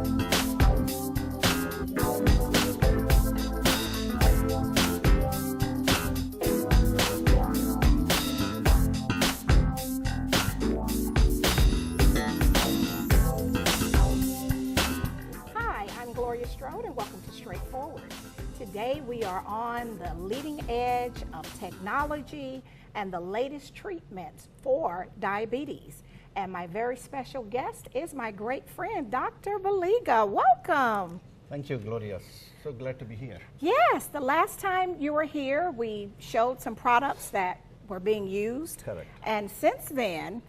Gloria Strode, and welcome to Straightforward. Today we are on the leading edge of technology and the latest treatments for diabetes. And my very special guest is my great friend, Dr. Baliga. Welcome. Thank you, Gloria. So glad to be here. Yes, the last time you were here, we showed some products that were being used. Correct. And since then,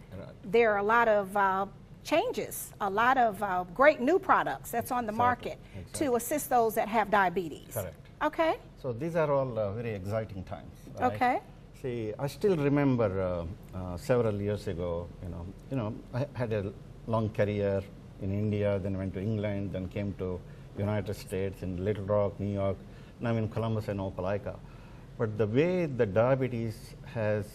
there are a lot of changes, a lot of great new products that's on the market to assist those that have diabetes. Correct. Okay. So these are all very exciting times. Right? Okay. See, I still remember several years ago, I had a long career in India, then went to England, then came to United States in Little Rock, New York, now in Columbus and Opelika. But the way the diabetes has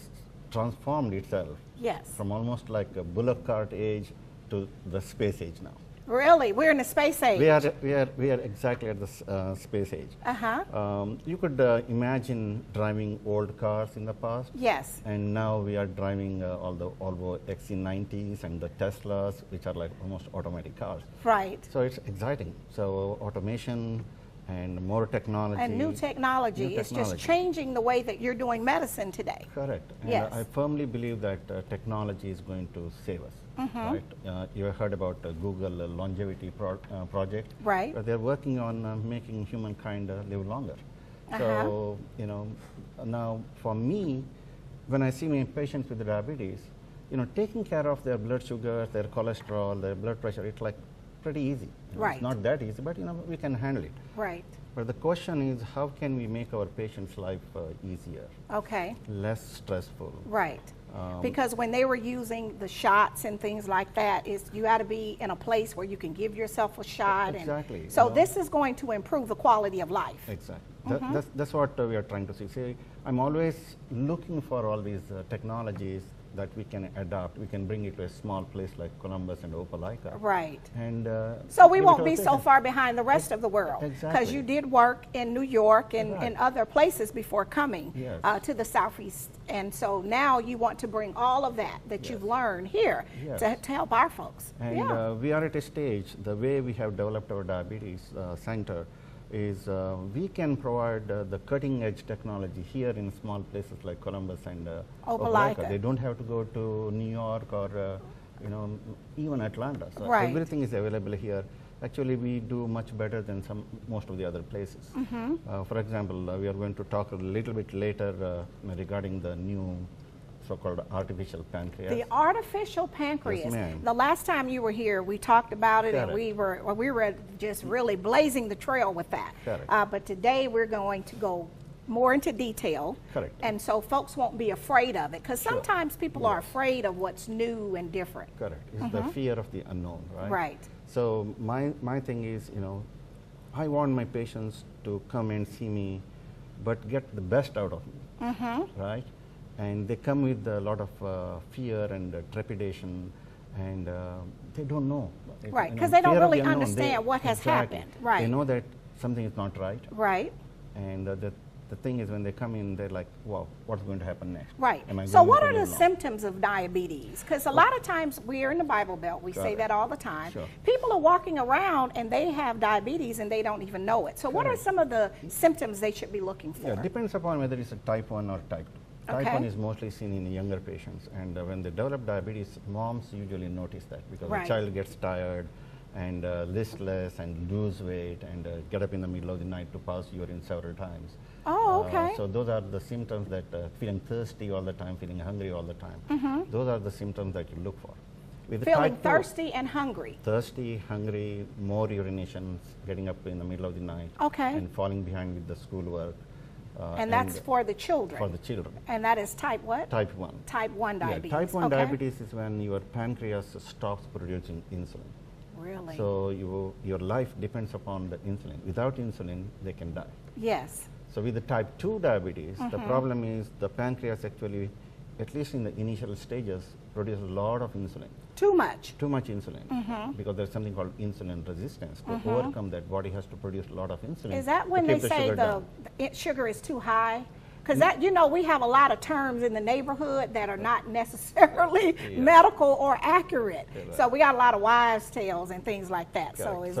transformed itself, yes, from almost like a bullock cart age to the space age now. Really? We're in the space age? We are exactly at the space age. You could imagine driving old cars in the past. Yes. And now we are driving all the Volvo XC90s and the Teslas, which are like almost automatic cars. Right. So it's exciting. So automation and more technology. And new technology is just changing the way that you're doing medicine today. Correct. And yes. I firmly believe that technology is going to save us. Right? You have heard about Google longevity project. Right. They're working on making humankind live longer. So, now for me, when I see my patients with diabetes, taking care of their blood sugar, their cholesterol, their blood pressure, it's like pretty easy. Right. It's not that easy, but we can handle it. Right. But the question is, how can we make our patients' life easier? Okay. Less stressful. Right. Because when they were using the shots and things like that, you got to be in a place where you can give yourself a shot. Exactly. And so this is going to improve the quality of life. Exactly. That's what we are trying to see. See, I'm always looking for all these technologies that we can adopt. We can bring it to a small place like Columbus and Opelika. Right. And so we won't be so far behind the rest of the world. Exactly. Because you did work in New York and other places before coming to the Southeast. And so now you want to bring all of that you've learned here to help our folks. And we are at a stage, the way we have developed our diabetes center is we can provide the cutting edge technology here in small places like Columbus and Opelika. They don't have to go to New York or even Atlanta. So everything is available here. Actually, we do much better than most of the other places. For example, we are going to talk a little bit later regarding the new so-called artificial pancreas. The artificial pancreas. Yes, the last time you were here, we talked about it, and we were just really blazing the trail with that. But today we're going to go more into detail. Correct. And so folks won't be afraid of it, because sometimes people are afraid of what's new and different. Correct. It's the fear of the unknown, right? Right. So my thing is, I want my patients to come and see me, but get the best out of me, right? And they come with a lot of fear and trepidation, and they don't know. Right, because they don't really understand what has happened. Right. They know that something is not right. Right. And the thing is, when they come in, they're like, wow, what's going to happen next? Right. So what are the symptoms of diabetes? Because a lot of times we are in the Bible Belt. We say that all the time. People are walking around and they have diabetes and they don't even know it. So what are some of the symptoms they should be looking for? Yeah, depends upon whether it's a type 1 or type 2. Type 1 is mostly seen in younger patients, and when they develop diabetes, moms usually notice that, because the child gets tired and listless and lose weight and get up in the middle of the night to pass urine several times. Oh, okay. So those are the symptoms that feeling thirsty all the time, feeling hungry all the time. Those are the symptoms that you look for. With feeling thirsty and hungry. Thirsty, hungry, more urinations, getting up in the middle of the night, and falling behind with the schoolwork. And that's for the children? For the children. And that is type what? Type 1. Type 1 diabetes. Type 1 diabetes is when your pancreas stops producing insulin. Really? So your life depends upon the insulin. Without insulin, they can die. Yes. So with the type 2 diabetes, the problem is the pancreas actually at least in the initial stages, produce a lot of insulin. Too much. Too much insulin, because there's something called insulin resistance. To overcome that, body has to produce a lot of insulin. Is that when they say the sugar is too high? Because that, you know, we have a lot of terms in the neighborhood that are not necessarily medical or accurate. So we got a lot of wives' tales and things like that. So is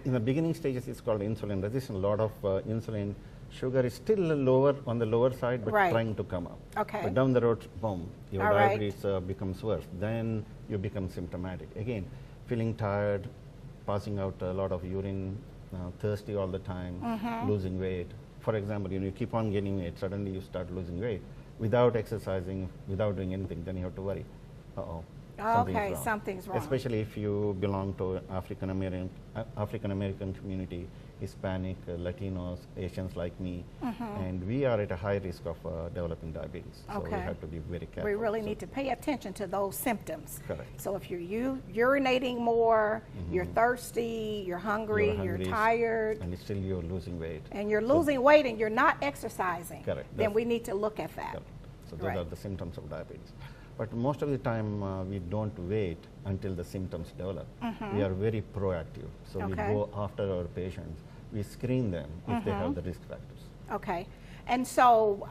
in the beginning stages, it's called insulin resistance. A lot of insulin sugar is still lower on the lower side, but trying to come up. Okay. But down the road, boom, your diabetes becomes worse. Then you become symptomatic. Again, feeling tired, passing out a lot of urine, thirsty all the time, losing weight. For example, you keep on gaining weight, suddenly you start losing weight without exercising, without doing anything, then you have to worry. Something's wrong. Especially if you belong to African American community, Hispanic, Latinos, Asians like me, and we are at a high risk of developing diabetes. So we have to be very careful. We really need to pay attention to those symptoms. Correct. So if you're urinating more, you're thirsty, you're hungry, you're tired, and still you're losing weight, and you're losing weight and you're not exercising, then we need to look at that. So those are the symptoms of diabetes. But most of the time, we don't wait until the symptoms develop. We are very proactive. So we go after our patients. We screen them if they have the risk factors. Okay. And so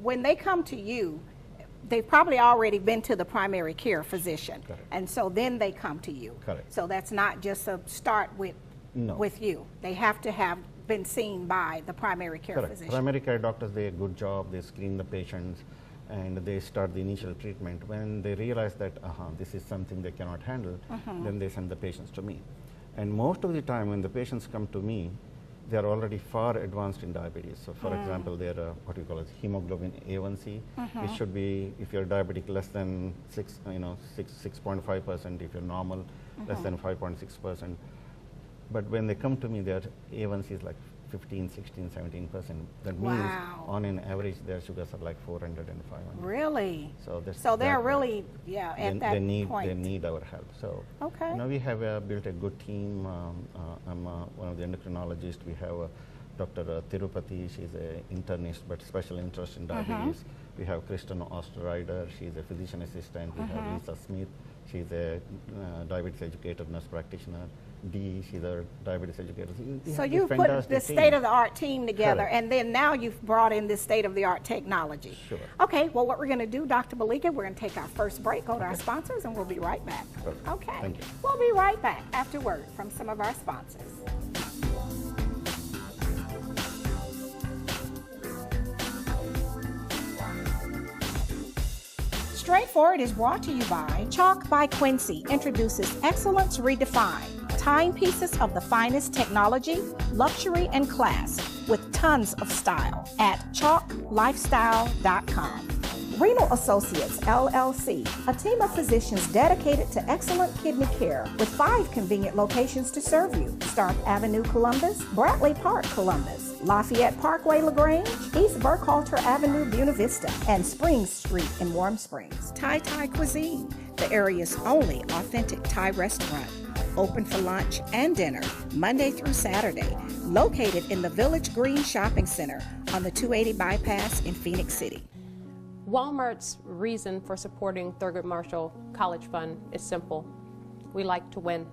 when they come to you, they've probably already been to the primary care physician. Correct. And so then they come to you. Correct. So that's not just a start with you. They have to have been seen by the primary care physician. Primary care doctors, they do a good job. They screen the patients, and they start the initial treatment. When they realize that, this is something they cannot handle, then they send the patients to me. And most of the time when the patients come to me, they are already far advanced in diabetes. So for example, their what we call as hemoglobin A1C, it should be, if you're diabetic, less than 6.5%, if you're normal, less than 5.6%. But when they come to me, their A1C is like 15, 16, 17%. That means on an average, their sugars are like 400 and 500. Really? So they're really, at that point. They need our help. So we have built a good team. I'm one of the endocrinologists. We have Dr. Tirupati. She's an internist, but special interest in diabetes. We have Kristen Osterreider. She's a physician assistant. We have Lisa Smith. She's a diabetes educator, nurse practitioner. Dee, she's a diabetes educator. So you put this state-of-the-art team together, and then now you've brought in this state-of-the-art technology. Sure. Okay, well, what we're going to do, Dr. Baliga, we're going to take our first break, go to our sponsors, and we'll be right back. Perfect. Okay. Thank you. We'll be right back after word from some of our sponsors. Straightforward is brought to you by Chalk by Quincy, introduces Excellence Redefined, timepieces of the finest technology, luxury, and class with tons of style at chalklifestyle.com. Renal Associates, LLC, a team of physicians dedicated to excellent kidney care with 5 convenient locations to serve you. Stark Avenue, Columbus, Bradley Park, Columbus, Lafayette Parkway, LaGrange, East Burkhalter Avenue, Buena Vista, and Springs Street in Warm Springs. Thai Cuisine, the area's only authentic Thai restaurant. Open for lunch and dinner, Monday through Saturday, located in the Village Green Shopping Center on the 280 bypass in Phoenix City. Walmart's reason for supporting Thurgood Marshall College Fund is simple. We like to win.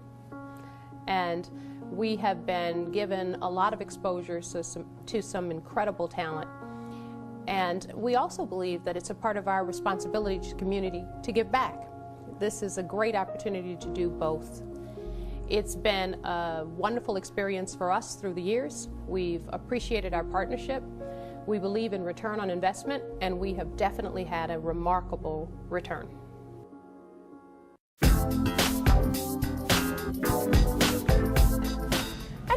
And we have been given a lot of exposure to some incredible talent. And we also believe that it's a part of our responsibility to the community to give back. This is a great opportunity to do both. It's been a wonderful experience for us through the years. We've appreciated our partnership. We believe in return on investment, and we have definitely had a remarkable return. And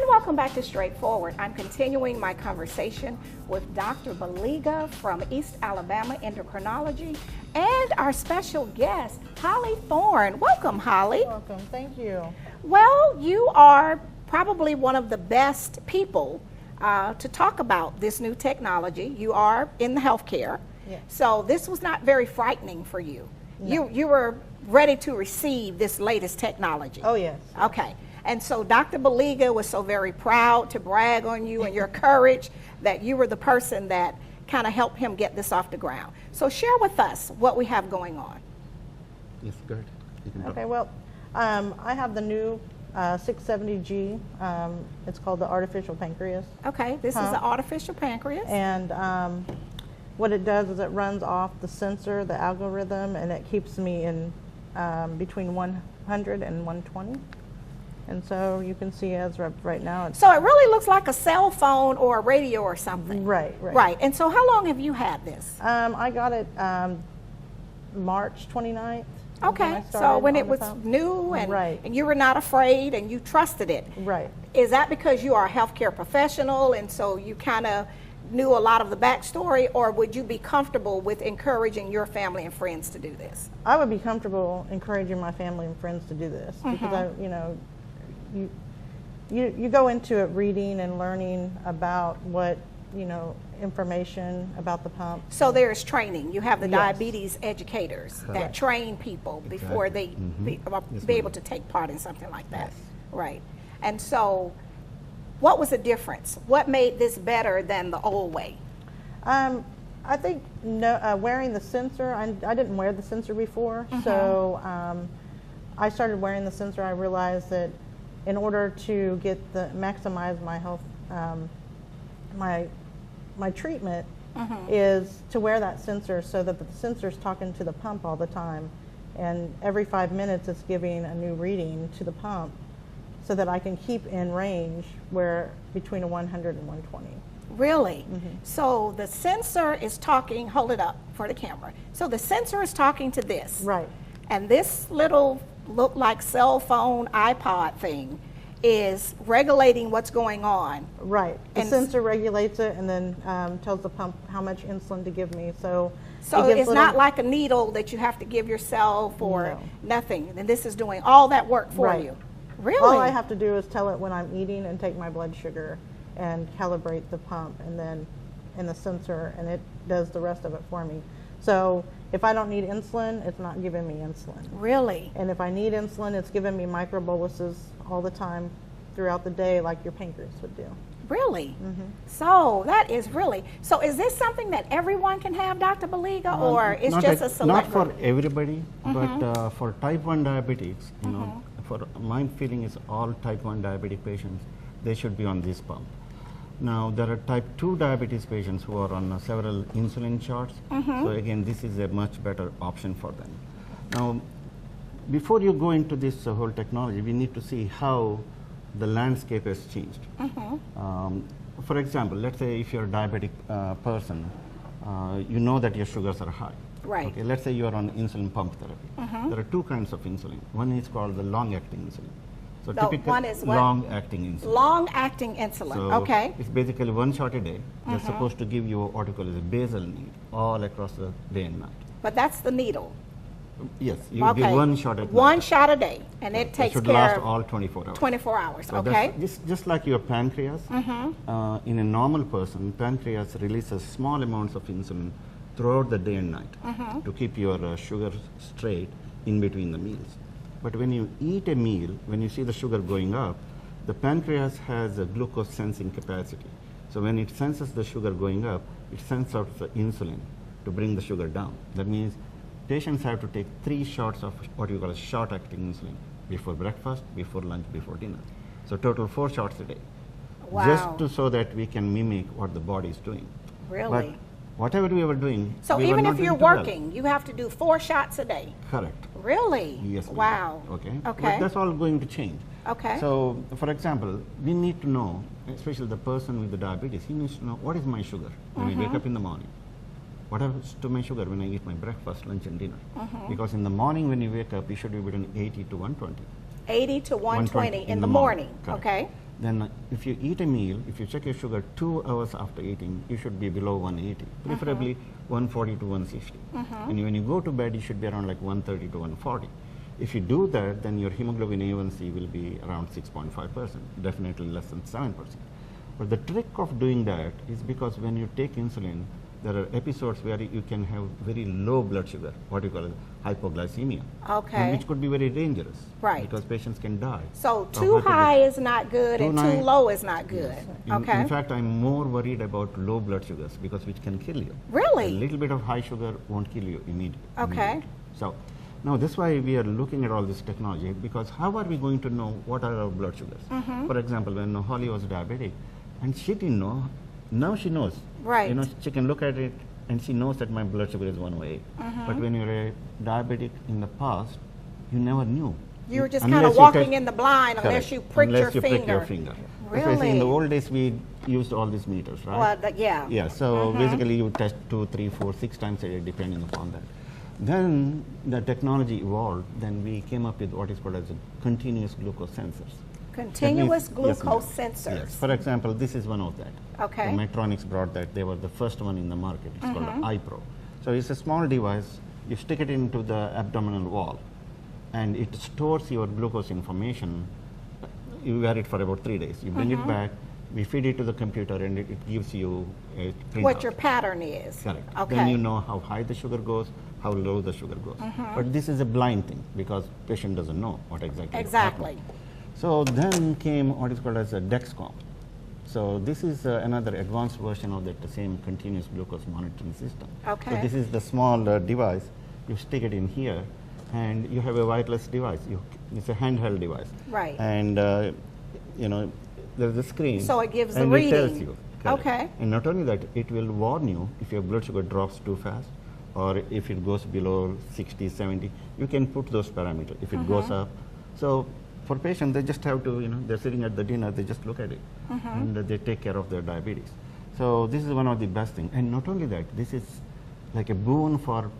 welcome back to Straightforward. I'm continuing my conversation with Dr. Baliga from East Alabama Endocrinology and our special guest, Holly Thorne. Welcome, Holly. Welcome. Thank you. Well, you are probably one of the best people to talk about this new technology. You are in the healthcare, so this was not very frightening for you. No. You were ready to receive this latest technology. Oh, yes. Okay, and so Dr. Baliga was so very proud to brag on you and your courage that you were the person that kind of help him get this off the ground. So share with us what we have going on. Yes, go ahead. You can talk. Okay, well, I have the new 670G. It's called the artificial pancreas. Okay, this is Pump. the artificial pancreas. And what it does is it runs off the sensor, the algorithm, and it keeps me in between 100 and 120. And so you can see as right now it's So it really looks like a cell phone or a radio or something. right. Right. And so how long have you had this? I got it March 29th. was when Okay, I so started when on it the was pump. new and, Right. and you were not afraid and you trusted it. Right. Is that because you are a healthcare professional and so you kind of knew a lot of the backstory, or would you be comfortable with encouraging your family and friends to do this? I would be comfortable encouraging my family and friends to do this because you go into it reading and learning about what, information about the pump. So there's training. You have the Yes. diabetes educators that train people before they be able to take part in something like that. Yes. Right. And so what was the difference? What made this better than the old way? I think wearing the sensor, I didn't wear the sensor before, so I started wearing the sensor. I realized that in order to maximize my health, my treatment is to wear that sensor so that the sensor's talking to the pump all the time, and every 5 minutes it's giving a new reading to the pump so that I can keep in range where between a 100 and 120. Really? So the sensor is talking, hold it up for the camera. So the sensor is talking to this. Right. And this little look like cell phone iPod thing is regulating what's going on. Right. The And sensor regulates it and then tells the pump how much insulin to give me. So So it gives it's little- not like a needle that you have to give yourself or No. nothing. And this is doing all that work for Right. you. Really? All I have to do is tell it when I'm eating and take my blood sugar and calibrate the pump and the sensor, and it does the rest of it for me. So if I don't need insulin, it's not giving me insulin. Really? And if I need insulin, it's giving me microboluses all the time throughout the day like your pancreas would do. Really? So that is really, so is this something that everyone can have, Dr. Baliga, or it's Not just ex- a select Not group? for everybody, but for type 1 diabetics, for my feeling is all type 1 diabetic patients, they should be on this pump. Now, there are type 2 diabetes patients who are on several insulin shots. So again, this is a much better option for them. Now, before you go into this whole technology, we need to see how the landscape has changed. For example, let's say if you're a diabetic person, you know that your sugars are high. Right. Okay, let's say you're on insulin pump therapy. There are two kinds of insulin. One is called the long-acting insulin. So The typical one is what? long-acting insulin. Long-acting insulin, So okay. it's basically one shot a day. They're supposed to give you what you call as a basal need all across the day and night. But that's the needle. Yes, you give Okay. one shot at One night. shot a day, and it It takes should care last of all 24 hours. 24 hours, So okay? that's just like your pancreas. In a normal person, pancreas releases small amounts of insulin throughout the day and night to keep your sugar straight in between the meals. But when you eat a meal, when you see the sugar going up, the pancreas has a glucose sensing capacity. So when it senses the sugar going up, it sends out the insulin to bring the sugar down. That means patients have to take 3 shots of what you call a short-acting insulin before breakfast, before lunch, before dinner. So total 4 shots a day. Wow. Just so that we can mimic what the body is doing. But Really? whatever we were doing, So we were even not if you're doing too well. working, you have to do 4 shots a day? Correct. Really? Yes. ma'am. Wow. Okay. Okay. But that's all going to change. Okay. So, for example, we need to know, especially the person with the diabetes, he needs to know what is my sugar when I wake up in the morning. What happens to my sugar when I eat my breakfast, lunch, and dinner? Because in the morning when you wake up, you should be between 80 to 120. 80 to 120 in the morning, Correct. okay? Then if you eat a meal, if you check your sugar 2 hours after eating, you should be below 180, preferably 140 to 160. And when you go to bed, you should be around like 130 to 140. If you do that, then your hemoglobin A1C will be around 6.5%, definitely less than 7%. But the trick of doing that is because when you take insulin, there are episodes where you can have very low blood sugar, what you call hypoglycemia. Okay. And which could be very dangerous. Right. Because patients can die. So too high is not good and too low is not good. Yes. In fact, I'm more worried about low blood sugars because which can kill you. Really? A little bit of high sugar won't kill you immediately. Okay. So now that's why we are looking at all this technology, because how are we going to know what are our blood sugars? For example, when Holly was diabetic and she didn't know, now she knows. Right. You know, she can look at it and she knows that my blood sugar is 108. But when you're a diabetic in the past, you never knew. You were just kind of walking in the blind unless you pricked your finger. Really? Especially in the old days, we used all these meters, right? Well, yeah. Yeah, so basically you test 2, 3, 4, 6 times a day depending upon that. Then the technology evolved, then we came up with what is called as a continuous glucose sensors. Continuous glucose yes, sensors. Yes. For example, this is one of that. Okay. The Medtronics brought that. They were the first one in the market. It's called iPro. So it's a small device. You stick it into the abdominal wall, and it stores your glucose information. You wear it for about 3 days. You bring it back. We feed it to the computer, and it gives you a printout. What your pattern is. Correct. Okay. Then you know how high the sugar goes, how low the sugar goes. But this is a blind thing because patient doesn't know what exactly. Exactly. Happened. So then came what is called as a Dexcom. So this is another advanced version of that same continuous glucose monitoring system. Okay. So this is the small device. You stick it in here, and you have a wireless device. It's a handheld device. Right. And you know, there's a screen. So it gives the and reading. it tells you. Correct. Okay. And not only that, it will warn you if your blood sugar drops too fast, or if it goes below 60, 70. You can put those parameters. If it goes up, so for patients, they just have to, you know, they're sitting at the dinner, they just look at it, and they take care of their diabetes. So this is one of the best things. And not only that, this is like a boon for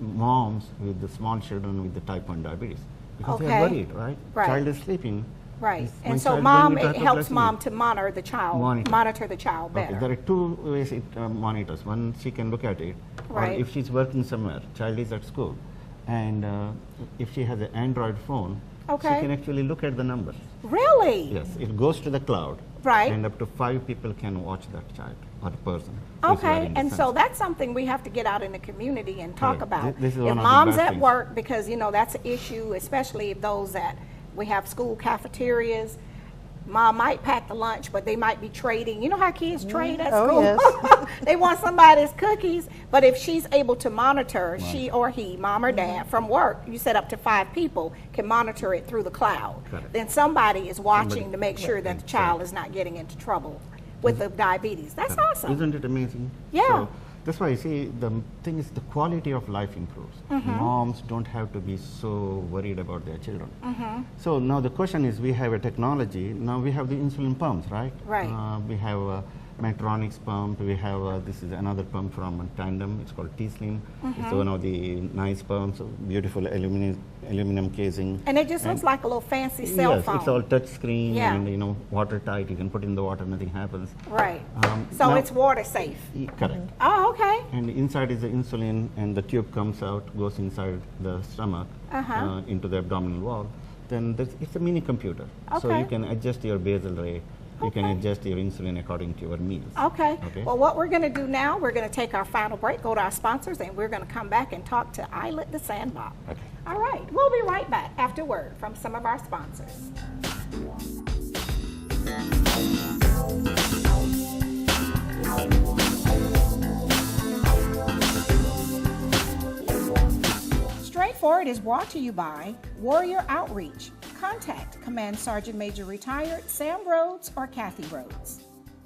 moms with the small children with the type 1 diabetes, because they're worried, right? Right. Child is sleeping. Right. My And so child mom, going it into helps hypoglycemia. mom to monitor the child, monitor the child better. Okay, there are 2 ways it monitors. One, she can look at it, Right. or if she's working somewhere, child is at school, and if she has an Android phone, Okay. she can actually look at the numbers. Really? Yes, it goes to the cloud. Right. And up to 5 people can watch that child or person. who is Okay, wearing the and so sensor. that's something we have to get out in the community and talk Correct. about. This is If one of the mom's best at things. work, because you know that's an issue, especially if those that we have school cafeterias. Mom might pack the lunch, but they might be trading. You know how kids trade at school? yes. They want somebody's cookies. But if she's able to monitor, she or he, mom or dad, from work, you said up to 5 people can monitor it through the cloud. Correct. Then somebody is watching Somebody- to make sure that the child is not getting into trouble with the diabetes. That's awesome. Isn't it amazing? Yeah. So that's why, you see, the thing is the quality of life improves. Moms don't have to be so worried about their children. So now the question is, we have a technology. Now we have the insulin pumps, right? Right. We have a Medtronics pump. We have this is another pump from Tandem. It's called T-Slim. It's one of the nice pumps, beautiful aluminum casing. And it just looks like a little fancy cell Yes, phone. it's all touch screen Yeah. and, you know, watertight. You can put in the water, nothing happens. Right. So now- it's water safe. Correct. Oh, okay. And inside is the insulin, and the tube comes out, goes inside the stomach, into the abdominal wall. Then it's a mini computer. So Okay. you can adjust your basal rate. You can adjust your insulin according to your meals. Okay. Okay. Well, what we're going to do now, we're going to take our final break, go to our sponsors, and we're going to come back and talk to Islet the Sanbot. Okay. All right. We'll be right back after word from some of our sponsors. Straightforward is brought to you by Warrior Outreach. Contact Command Sergeant Major Retired Sam Rhodes or Kathy Rhodes.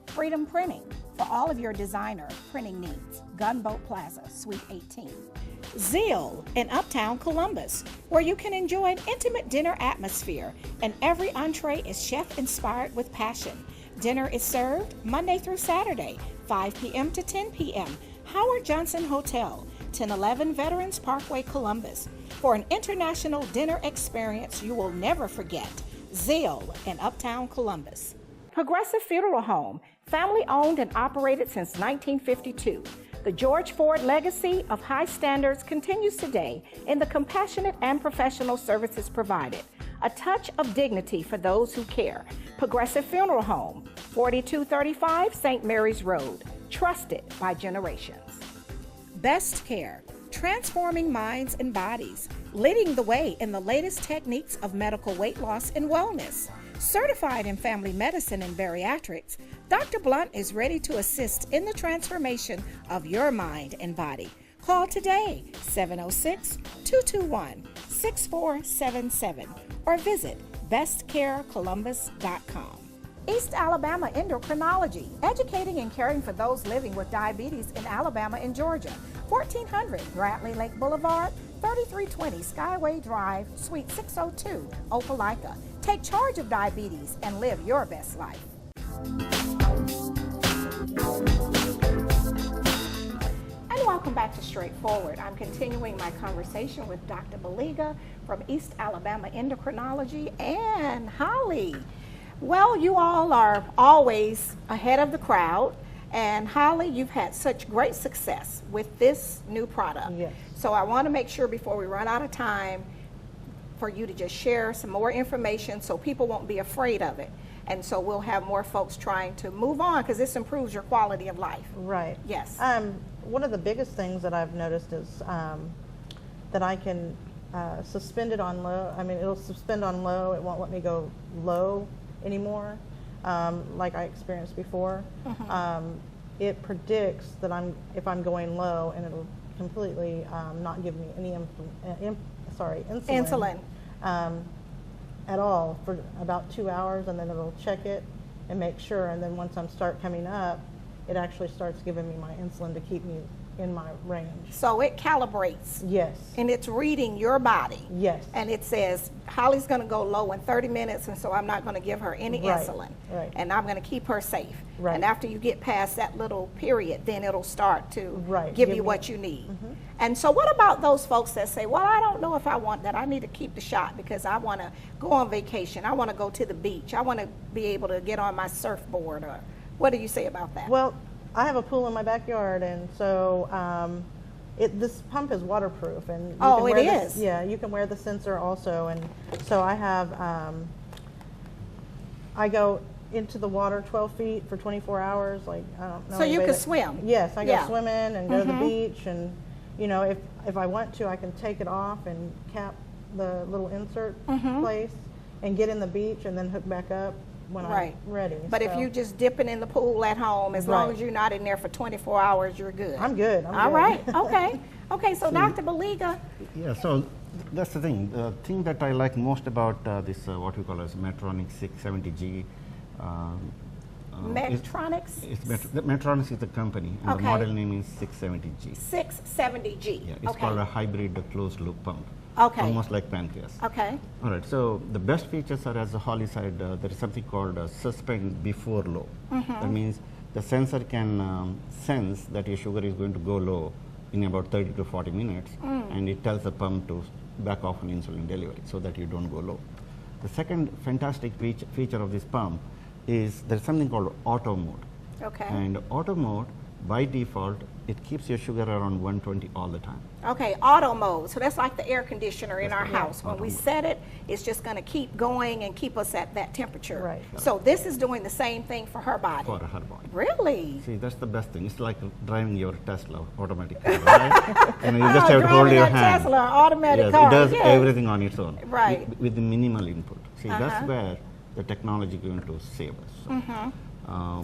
Freedom Printing for all of your designer printing needs. Gunboat Plaza, Suite 18. Zeal in Uptown Columbus, where you can enjoy an intimate dinner atmosphere and every entree is chef-inspired with passion. Dinner is served Monday through Saturday, 5 p.m. to 10 p.m. Howard Johnson Hotel, 1011 Veterans Parkway, Columbus. For an international dinner experience you will never forget. Zeal in Uptown Columbus. Progressive Funeral Home, family owned and operated since 1952. The George Ford legacy of high standards continues today in the compassionate and professional services provided. A touch of dignity for those who care. Progressive Funeral Home, 4235 St. Mary's Road. Trusted by generations. Best Care, transforming minds and bodies, leading the way in the latest techniques of medical weight loss and wellness. Certified in family medicine and bariatrics, Dr. Blunt is ready to assist in the transformation of your mind and body. Call today, 706-221-6477, or visit bestcarecolumbus.com. East Alabama Endocrinology, educating and caring for those living with diabetes in Alabama and Georgia. 1400 Bradley Lake Boulevard, 3320 Skyway Drive, Suite 602, Opelika. Take charge of diabetes and live your best life. And welcome back to Straightforward. I'm continuing my conversation with Dr. Baliga from East Alabama Endocrinology and Holly. Well, you all are always ahead of the crowd, and Holly, you've had such great success with this new product. Yes. So I want to make sure before we run out of time for you to just share some more information so people won't be afraid of it. And so we'll have more folks trying to move on because this improves your quality of life. Right. Yes. One of the biggest things that I've noticed is that I can suspend it on low. I mean, it'll suspend on low. It won't let me go low anymore, like I experienced before. It predicts that if I'm going low, and it'll completely not give me any insulin at all for about 2 hours, and then it'll check it and make sure, and then once I start coming up, it actually starts giving me my insulin to keep me in my range. So it calibrates. Yes. And it's reading your body. Yes. And it says, Holly's going to go low in 30 minutes, and so I'm not going to give her any insulin. Right. And I'm going to keep her safe. Right. And after you get past that little period, then it'll start to give you what you need. And so what about those folks that say, well, I don't know if I want that. I need to keep the shot because I want to go on vacation. I want to go to the beach. I want to be able to get on my surfboard. Or what do you say about that? Well, I have a pool in my backyard, and so this pump is waterproof, and you can wear is. Yeah, you can wear the sensor also, and so I have. I go into the water 12 feet for 24 hours. Like I don't know. So you can swim. Yes, I go swimming and go to the beach, and if I want to, I can take it off and cap the little insert place and get in the beach and then hook back up when I'm ready. But if you're just dipping in the pool at home, as long as you're not in there for 24 hours, you're good. I'm good. All right. Okay. Okay. So Dr. Baliga. Yeah. So that's the thing. The thing that I like most about this, what we call as Medtronic 670G. Medtronics? Medtronic is the company, and the model name is 670G. 670G. Yeah, it's called a hybrid closed loop pump. Okay. Almost like pancreas. Okay. All right. So the best features are, as Holly said, there is something called suspend before low. That means the sensor can sense that your sugar is going to go low in about 30 to 40 minutes, and it tells the pump to back off on insulin delivery so that you don't go low. The second fantastic feature of this pump is there's something called auto mode. Okay. And auto mode, by default, it keeps your sugar around 120 all the time. Okay, auto mode. So that's like the air conditioner in our house. When we set it, it's just going to keep going and keep us at that temperature. Right. So this is doing the same thing for her body. For her body. Really? See, that's the best thing. It's like driving your Tesla automatically, right? And you just have to hold your hand. Tesla, automatic car. It does everything on its own. Right. With the minimal input. See, that's where the technology is going to save us.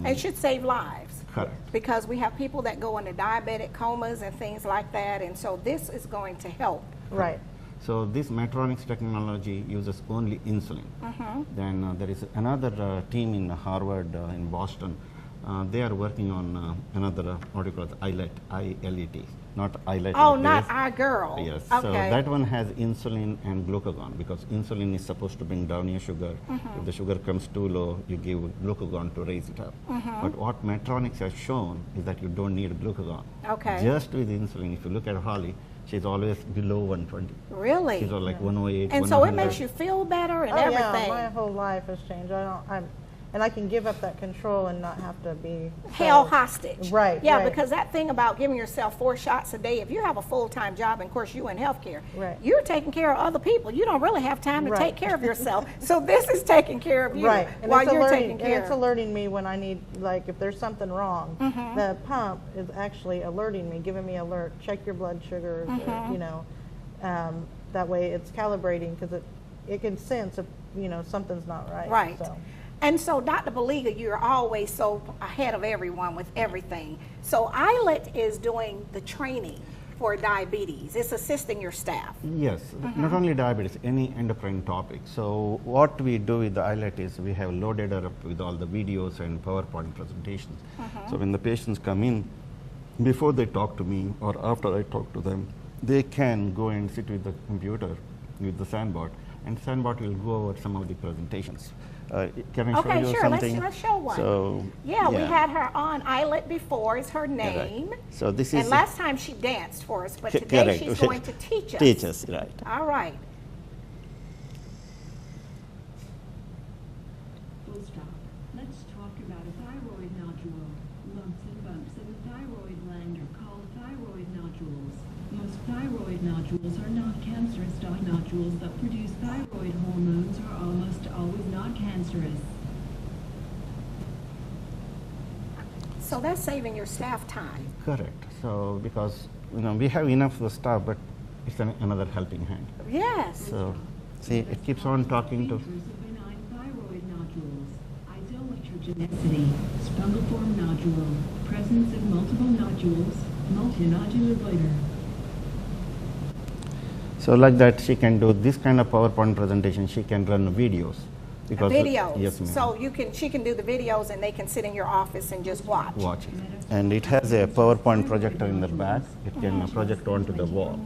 It should save lives. Correct. Because we have people that go into diabetic comas and things like that, and so this is going to help. Right. So this Medtronic's technology uses only insulin. Then there is another team in Harvard, in Boston. They are working on another, what do you call it, Islet, I-L-E-T, not Islet. Oh, like not this. our girl. Yes. Okay. So that one has insulin and glucagon, because insulin is supposed to bring down your sugar. If the sugar comes too low, you give glucagon to raise it up. But what Medtronics has shown is that you don't need glucagon. Okay. Just with insulin, if you look at Holly, she's always below 120. Really? She's all like 108, And so it 100. makes you feel better and Oh everything. yeah, my whole life has changed. and I can give up that control and not have to be held hostage. Right. Yeah, right. because that thing about giving yourself 4 shots a day, if you have a full-time job, and of course you in healthcare, Right. you're taking care of other people. You don't really have time to Right. take care of yourself. So this is taking care of you Right, and while it's you're alerting, taking and care it's of. alerting me when I need, like, if there's something wrong. Mm-hmm. The pump is actually alerting me, giving me alert. Check your blood sugars, Mm-hmm. or, you know. That way, it's calibrating because it can sense if something's not right. Right. So. And so, Dr. Baliga, you're always so ahead of everyone with everything. So Islet is doing the training for diabetes. It's assisting your staff. Yes, not only diabetes, any endocrine topic. So what we do with the Islet is we have loaded her up with all the videos and PowerPoint presentations. So when the patients come in, before they talk to me or after I talk to them, they can go and sit with the computer, with the Sanbot, and Sanbot will go over some of the presentations. Can I show Okay, you sure. something? Let's show one. So, Yeah, we had her on Islet before, is her name. So this is And last time she danced for us, but today correct. she's going to teach us. Teach us, right. All right. Full stop. Let's talk about a thyroid nodule. Lumps and bumps in the thyroid gland are called thyroid nodules. Most thyroid nodules are not cancerous. Nodules that produce thyroid hormones are almost always not cancerous. So that's saving your staff time. correct. So because we have enough of the stuff, but it's another helping hand. Yes. So see, it keeps on talking to. Features of benign thyroid nodules. Isoelectrogenicity, spongiform nodule, presence of multiple nodules, multinodular goiter. So like that, she can do this kind of PowerPoint presentation. She can run videos. Because Videos. yes, ma'am. So she can do the videos and they can sit in your office and just watch. Watch it. And it has a PowerPoint projector in the back. It can project onto the wall.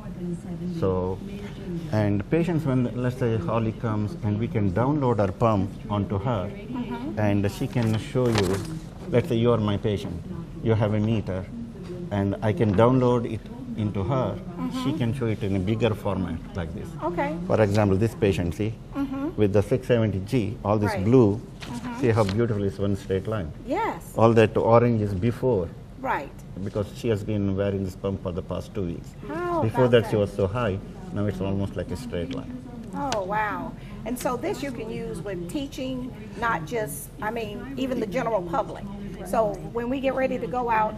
So, and patients, when let's say Holly comes and we can download our pump onto her, and she can show you. Let's say you are my patient. You have a meter, and I can download it into her. She can show it in a bigger format like this. Okay. For example, this patient, see, with the 670G, all this Right. blue, see how beautiful is one straight line. Yes. All that orange is before, Right. because she has been wearing this pump for the past 2 weeks. How Before about that, she was so high, now it's almost like a straight line. Oh, wow. And so this you can use with teaching, not just, even the general public. So when we get ready to go out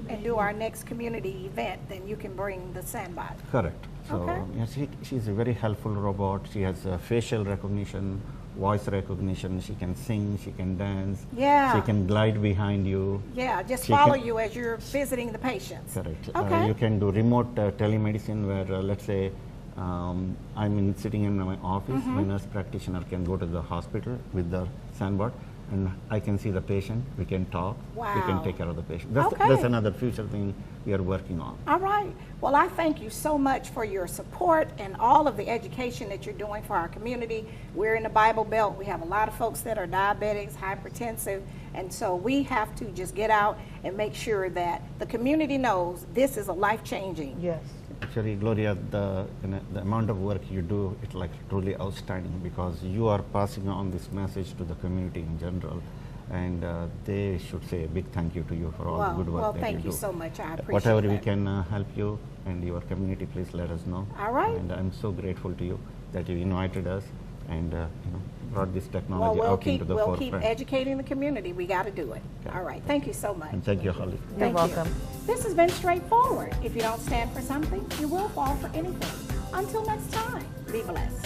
and do our next community event, then you can bring the Sanbot. Correct. So Okay. yes, she's a very helpful robot. She has facial recognition, voice recognition. She can sing, she can dance. Yeah. She can glide behind you. Yeah, just She follow can- you as you're visiting the patients. Correct. Okay. You can do remote telemedicine where, let's say, I'm sitting in my office. My nurse practitioner can go to the hospital with the Sanbot, and I can see the patient. We can talk. We Wow. can take care of the patient. Okay. That's another future thing we are working on. All right. Well, I thank you so much for your support and all of the education that you're doing for our community. We're in the Bible Belt. We have a lot of folks that are diabetics, hypertensive, and so we have to just get out and make sure that the community knows this is a life-changing. Yes. Actually, Gloria, the amount of work you do, it's like truly outstanding because you are passing on this message to the community in general, and they should say a big thank you to you for all the good work Well, that thank you you do. so much. I appreciate Whatever we that. can help you and your community, please let us know. All right. And I'm so grateful to you that you invited us and brought this Well, technology out into the we'll keep forefront. educating the community. We got to do it. Okay. All right. Thank you so much. And thank you, Holly. You're Thank welcome. You. This has been Straightforward. If you don't stand for something, you will fall for anything. Until next time, be blessed.